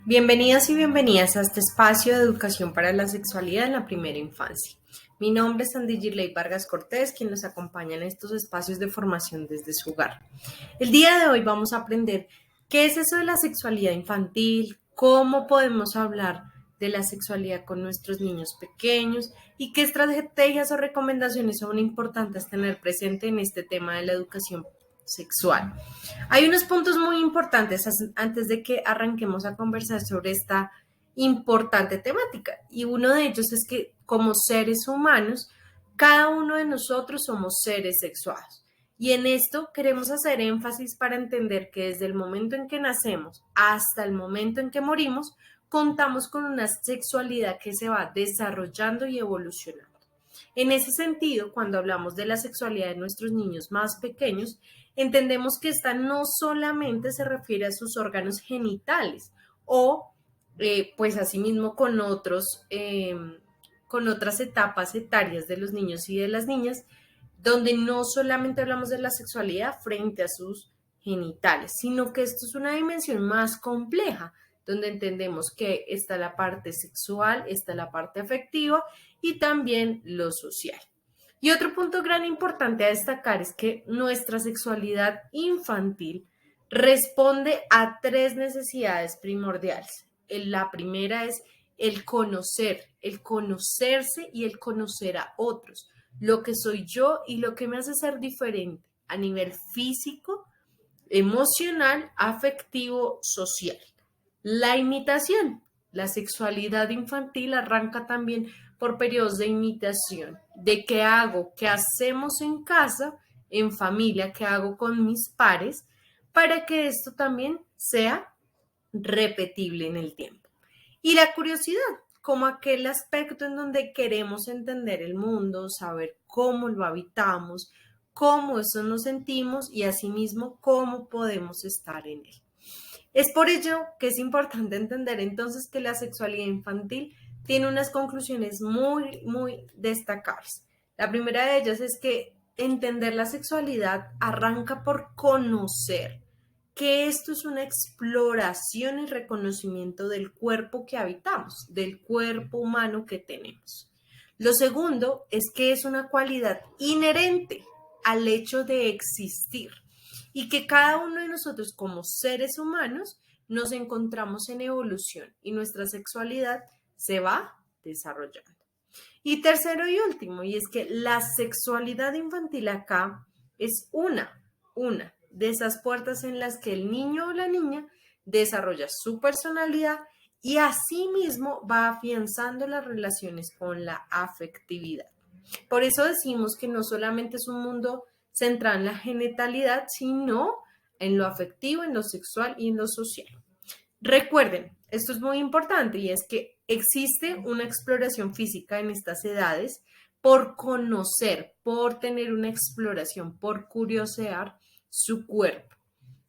Bienvenidos y bienvenidas a este espacio de educación para la sexualidad en la primera infancia. Mi nombre es Andy Girley Vargas Cortés, quien nos acompaña en estos espacios de formación desde su hogar. El día de hoy vamos a aprender qué es eso de la sexualidad infantil, cómo podemos hablar de la sexualidad con nuestros niños pequeños y qué estrategias o recomendaciones son importantes tener presente en este tema de la educación sexual. Hay unos puntos muy importantes antes de que arranquemos a conversar sobre esta importante temática y uno de ellos es que como seres humanos, cada uno de nosotros somos seres sexuados. Y en esto queremos hacer énfasis para entender que desde el momento en que nacemos hasta el momento en que morimos, contamos con una sexualidad que se va desarrollando y evolucionando. En ese sentido, cuando hablamos de la sexualidad de nuestros niños más pequeños, entendemos que esta no solamente se refiere a sus órganos genitales o pues asimismo con otras etapas etarias de los niños y de las niñas, donde no solamente hablamos de la sexualidad frente a sus genitales, sino que esto es una dimensión más compleja, donde entendemos que está la parte sexual, está la parte afectiva y también lo social. Y otro punto gran importante a destacar es que nuestra sexualidad infantil responde a tres necesidades primordiales. La primera es el conocer, el conocerse y el conocer a otros, lo que soy yo y lo que me hace ser diferente a nivel físico, emocional, afectivo, social. La imitación. La sexualidad infantil arranca también por periodos de imitación, de qué hago, qué hacemos en casa, en familia, qué hago con mis pares, para que esto también sea repetible en el tiempo. Y la curiosidad, como aquel aspecto en donde queremos entender el mundo, saber cómo lo habitamos, cómo eso nos sentimos y asimismo cómo podemos estar en él. Es por ello que es importante entender entonces que la sexualidad infantil tiene unas conclusiones muy destacables. La primera de ellas es que entender la sexualidad arranca por conocer que esto es una exploración y reconocimiento del cuerpo que habitamos, del cuerpo humano que tenemos. Lo segundo es que es una cualidad inherente al hecho de existir y que cada uno de nosotros como seres humanos nos encontramos en evolución y nuestra sexualidad se va desarrollando. Y tercero y último, y es que la sexualidad infantil acá es una de esas puertas en las que el niño o la niña desarrolla su personalidad y asimismo va afianzando las relaciones con la afectividad. Por eso decimos que no solamente es un mundo centrado en la genitalidad, sino en lo afectivo, en lo sexual y en lo social. Recuerden, esto es muy importante y es que existe una exploración física en estas edades por conocer, por tener una exploración, por curiosear su cuerpo.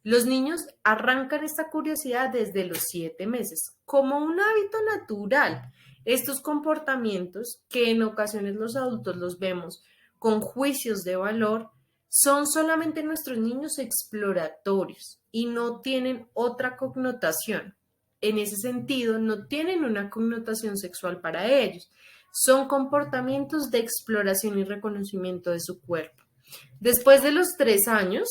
Los niños arrancan esta curiosidad desde los 7 meses como un hábito natural. Estos comportamientos que en ocasiones los adultos los vemos con juicios de valor son solamente nuestros niños exploratorios y no tienen otra connotación. En ese sentido, no tienen una connotación sexual para ellos. Son comportamientos de exploración y reconocimiento de su cuerpo. Después de los 3 años,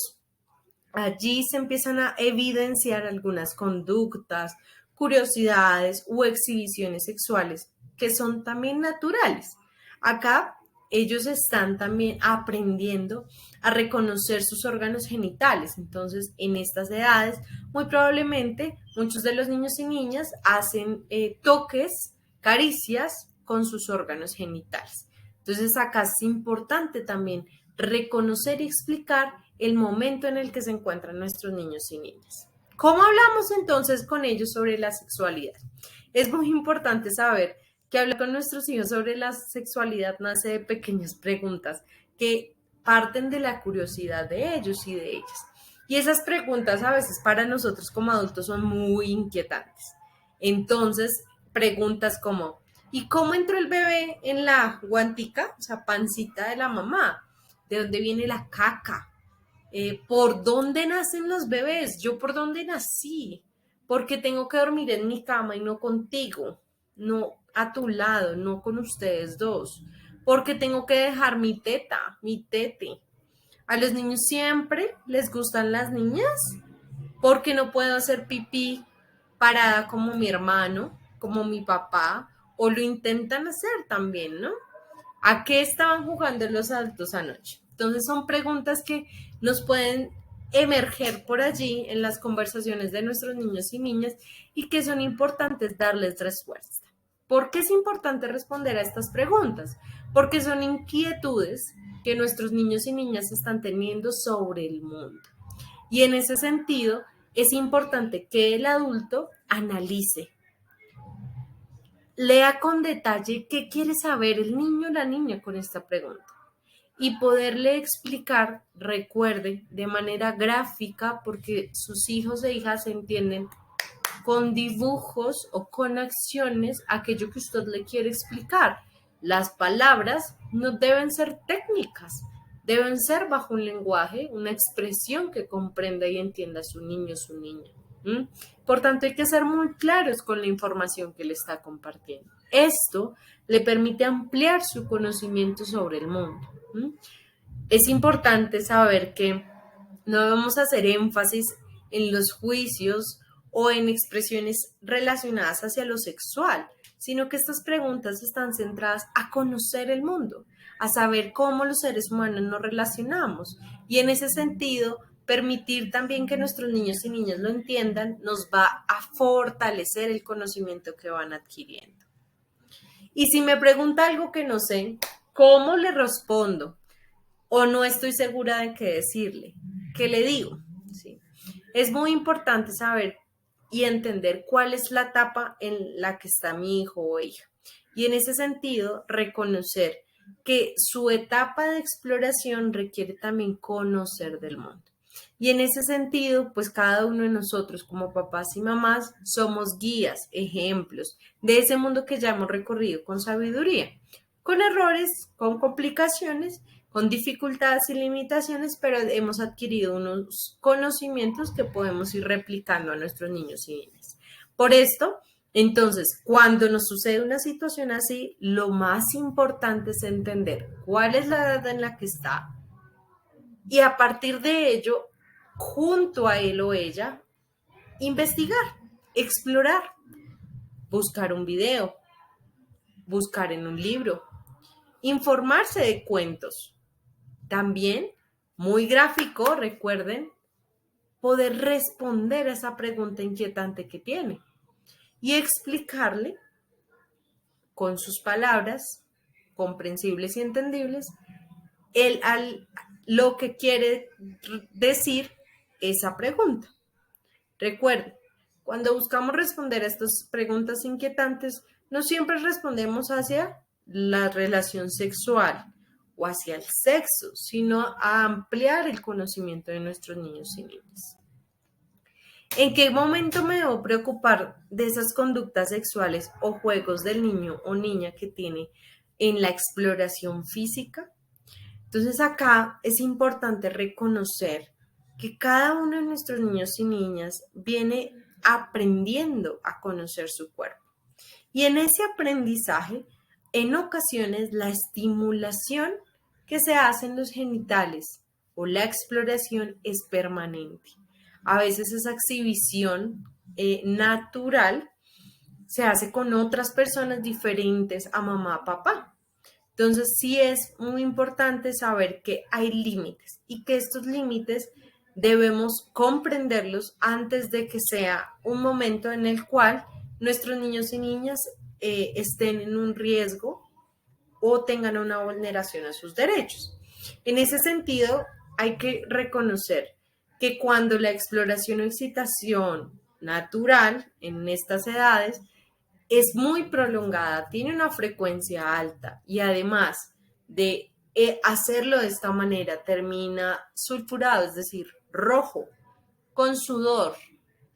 allí se empiezan a evidenciar algunas conductas, curiosidades u exhibiciones sexuales que son también naturales. Acá ellos están también aprendiendo a reconocer sus órganos genitales. Entonces, en estas edades, muy probablemente muchos de los niños y niñas hacen toques, caricias con sus órganos genitales. Entonces, acá es importante también reconocer y explicar el momento en el que se encuentran nuestros niños y niñas. ¿Cómo hablamos entonces con ellos sobre la sexualidad? Es muy importante saber que hablar con nuestros hijos sobre la sexualidad nace de pequeñas preguntas que parten de la curiosidad de ellos y de ellas. Y esas preguntas a veces para nosotros como adultos son muy inquietantes. Entonces, preguntas como, ¿y cómo entró el bebé en la guantica, o sea, pancita de la mamá? ¿De dónde viene la caca? ¿Por dónde nacen los bebés? ¿Yo por dónde nací? ¿Por qué tengo que dormir en mi cama y no contigo? No a tu lado, no con ustedes dos. ¿Por qué tengo que dejar mi teta, mi tete? ¿A los niños siempre les gustan las niñas? ¿Por qué no puedo hacer pipí parada como mi hermano, como mi papá? O lo intentan hacer también, ¿no? ¿A qué estaban jugando los adultos anoche? Entonces son preguntas que nos pueden emerger por allí en las conversaciones de nuestros niños y niñas y que son importantes darles respuesta. ¿Por qué es importante responder a estas preguntas? Porque son inquietudes que nuestros niños y niñas están teniendo sobre el mundo. Y en ese sentido, es importante que el adulto analice, lea con detalle qué quiere saber el niño o la niña con esta pregunta y poderle explicar, recuerde, de manera gráfica, porque sus hijos e hijas entienden con dibujos o con acciones aquello que usted le quiere explicar. Las palabras no deben ser técnicas, deben ser bajo un lenguaje, una expresión que comprenda y entienda su niño o su niña. Por tanto, hay que ser muy claros con la información que le está compartiendo. Esto le permite ampliar su conocimiento sobre el mundo. Es importante saber que no debemos hacer énfasis en los juicios o en expresiones relacionadas hacia lo sexual, sino que estas preguntas están centradas a conocer el mundo, a saber cómo los seres humanos nos relacionamos y en ese sentido permitir también que nuestros niños y niñas lo entiendan nos va a fortalecer el conocimiento que van adquiriendo. Y si me pregunta algo que no sé, ¿cómo le respondo? O no estoy segura de qué decirle. ¿Qué le digo? ¿Sí? Es muy importante saber y entender cuál es la etapa en la que está mi hijo o hija. Y en ese sentido, reconocer que su etapa de exploración requiere también conocer del mundo. Y en ese sentido, pues cada uno de nosotros como papás y mamás somos guías, ejemplos de ese mundo que ya hemos recorrido con sabiduría, con errores, con complicaciones, con dificultades y limitaciones, pero hemos adquirido unos conocimientos que podemos ir replicando a nuestros niños y niñas. Por esto, entonces, cuando nos sucede una situación así, lo más importante es entender cuál es la edad en la que está y a partir de ello, junto a él o ella, investigar, explorar, buscar un video, buscar en un libro, informarse de cuentos. También, muy gráfico, recuerden, poder responder a esa pregunta inquietante que tiene y explicarle con sus palabras comprensibles y entendibles lo que quiere decir esa pregunta. Recuerden, cuando buscamos responder a estas preguntas inquietantes, no siempre respondemos hacia la relación sexual o hacia el sexo, sino a ampliar el conocimiento de nuestros niños y niñas. ¿En qué momento me debo preocupar de esas conductas sexuales o juegos del niño o niña que tiene en la exploración física? Entonces acá es importante reconocer que cada uno de nuestros niños y niñas viene aprendiendo a conocer su cuerpo. Y en ese aprendizaje, en ocasiones la estimulación que se hace en los genitales o la exploración es permanente. A veces esa exhibición natural se hace con otras personas diferentes a mamá, papá. Entonces sí es muy importante saber que hay límites y que estos límites debemos comprenderlos antes de que sea un momento en el cual nuestros niños y niñas estén en un riesgo o tengan una vulneración a sus derechos. En ese sentido, hay que reconocer que cuando la exploración o excitación natural en estas edades es muy prolongada, tiene una frecuencia alta y además de hacerlo de esta manera termina sulfurado, es decir, rojo, con sudor.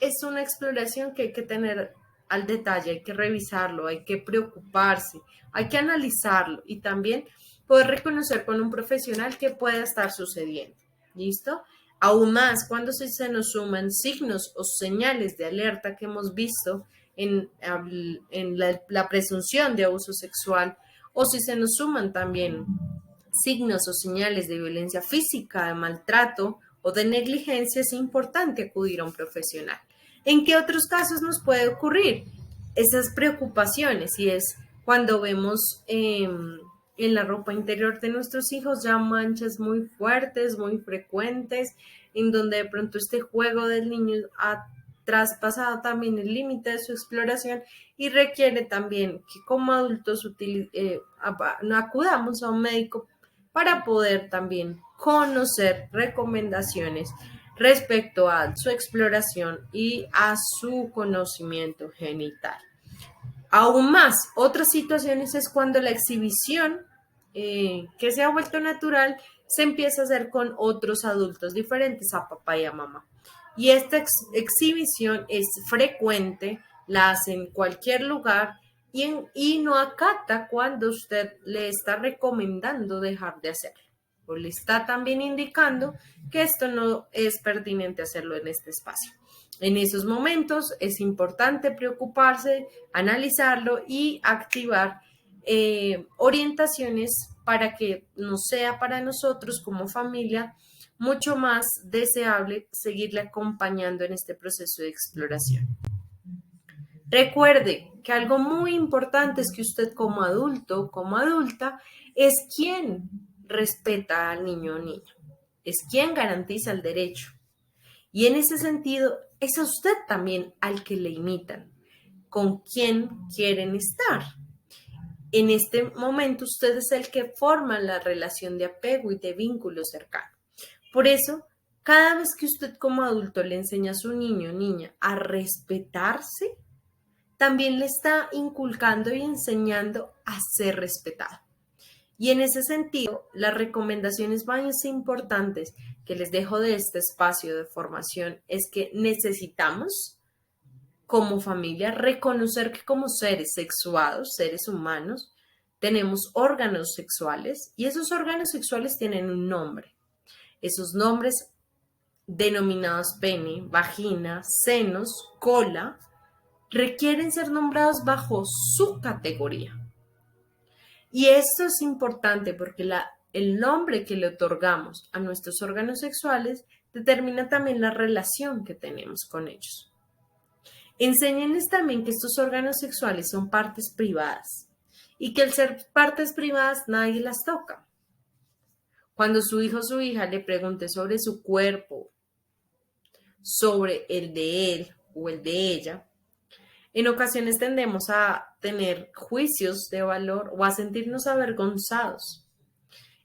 Es una exploración que hay que tener al detalle, hay que revisarlo, hay que preocuparse, hay que analizarlo y también poder reconocer con un profesional qué puede estar sucediendo. ¿Listo? Aún más cuando se nos suman signos o señales de alerta que hemos visto en la presunción de abuso sexual, o si se nos suman también signos o señales de violencia física, de maltrato o de negligencia, es importante acudir a un profesional. ¿En qué otros casos nos puede ocurrir esas preocupaciones? Y es cuando vemos en la ropa interior de nuestros hijos ya manchas muy fuertes, muy frecuentes, en donde de pronto este juego del niño ha traspasado también el límite de su exploración y requiere también que como adultos acudamos a un médico para poder también conocer recomendaciones respecto a su exploración y a su conocimiento genital. Aún más, otras situaciones es cuando la exhibición que se ha vuelto natural se empieza a hacer con otros adultos diferentes a papá y a mamá. Y esta exhibición es frecuente, la hace en cualquier lugar y no acata cuando usted le está recomendando dejar de hacerlo. O le está también indicando que esto no es pertinente hacerlo en este espacio. En esos momentos es importante preocuparse, analizarlo y activar orientaciones para que nos sea para nosotros como familia mucho más deseable seguirle acompañando en este proceso de exploración. Recuerde que algo muy importante es que usted como adulto, como adulta, es quien respeta al niño o niña, es quien garantiza el derecho. Y en ese sentido, es a usted también al que le imitan, con quién quieren estar. En este momento, usted es el que forma la relación de apego y de vínculo cercano. Por eso, cada vez que usted como adulto le enseña a su niño o niña a respetarse, también le está inculcando y enseñando a ser respetado. Y en ese sentido, las recomendaciones más importantes que les dejo de este espacio de formación es que necesitamos, como familia, reconocer que como seres sexuados, seres humanos, tenemos órganos sexuales y esos órganos sexuales tienen un nombre. Esos nombres denominados pene, vagina, senos, cola, requieren ser nombrados bajo su categoría. Y esto es importante porque el nombre que le otorgamos a nuestros órganos sexuales determina también la relación que tenemos con ellos. Enséñenles también que estos órganos sexuales son partes privadas y que al ser partes privadas nadie las toca. Cuando su hijo o su hija le pregunte sobre su cuerpo, sobre el de él o el de ella, en ocasiones tendemos a tener juicios de valor o a sentirnos avergonzados.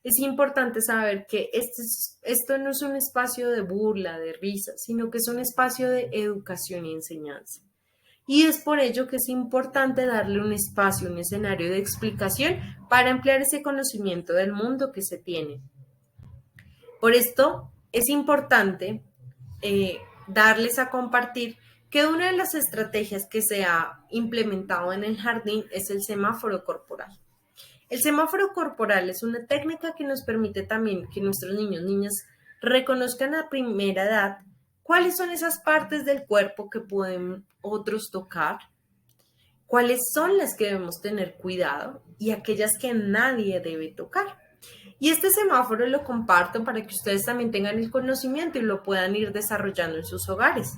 Es importante saber que esto no es un espacio de burla, de risa, sino que es un espacio de educación y enseñanza. Y es por ello que es importante darle un espacio, un escenario de explicación para ampliar ese conocimiento del mundo que se tiene. Por esto es importante darles a compartir que una de las estrategias que se ha implementado en el jardín es el semáforo corporal. El semáforo corporal es una técnica que nos permite también que nuestros niños, niñas reconozcan a primera edad cuáles son esas partes del cuerpo que pueden otros tocar, cuáles son las que debemos tener cuidado y aquellas que nadie debe tocar. Y este semáforo lo comparto para que ustedes también tengan el conocimiento y lo puedan ir desarrollando en sus hogares.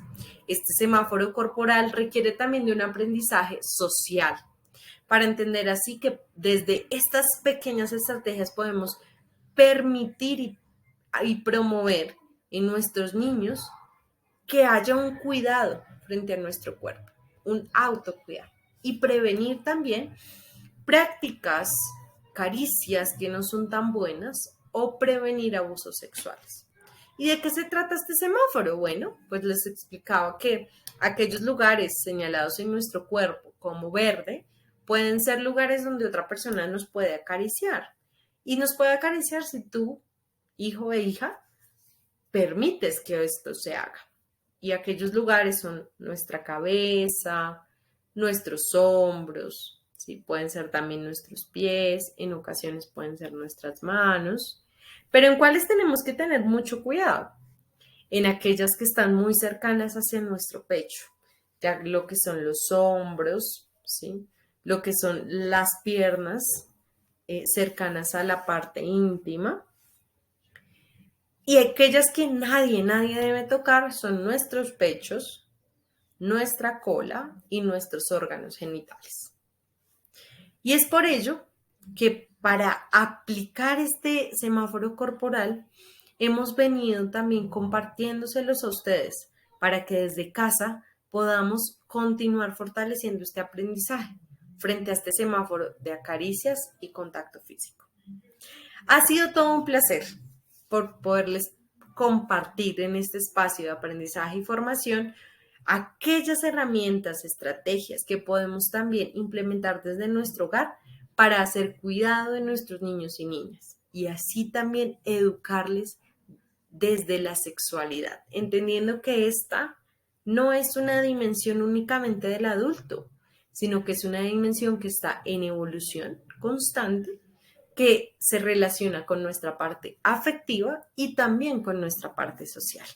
Este semáforo corporal requiere también de un aprendizaje social para entender así que desde estas pequeñas estrategias podemos permitir y promover en nuestros niños que haya un cuidado frente a nuestro cuerpo, un autocuidado y prevenir también prácticas, caricias que no son tan buenas o prevenir abusos sexuales. ¿Y de qué se trata este semáforo? Bueno, pues les explicaba que aquellos lugares señalados en nuestro cuerpo como verde pueden ser lugares donde otra persona nos puede acariciar. Y nos puede acariciar si tú, hijo e hija, permites que esto se haga. Y aquellos lugares son nuestra cabeza, nuestros hombros, ¿sí? Pueden ser también nuestros pies, en ocasiones pueden ser nuestras manos, pero en cuáles tenemos que tener mucho cuidado. en aquellas que están muy cercanas hacia nuestro pecho, ya lo que son los hombros, ¿sí? Lo que son las piernas cercanas a la parte íntima. Y aquellas que nadie debe tocar son nuestros pechos, nuestra cola y nuestros órganos genitales. Y es por ello que para aplicar este semáforo corporal hemos venido también compartiéndoselos a ustedes para que desde casa podamos continuar fortaleciendo este aprendizaje frente a este semáforo de acaricias y contacto físico. Ha sido todo un placer por poderles compartir en este espacio de aprendizaje y formación aquellas herramientas, estrategias que podemos también implementar desde nuestro hogar para hacer cuidado de nuestros niños y niñas y así también educarles desde la sexualidad, entendiendo que esta no es una dimensión únicamente del adulto, sino que es una dimensión que está en evolución constante, que se relaciona con nuestra parte afectiva y también con nuestra parte social.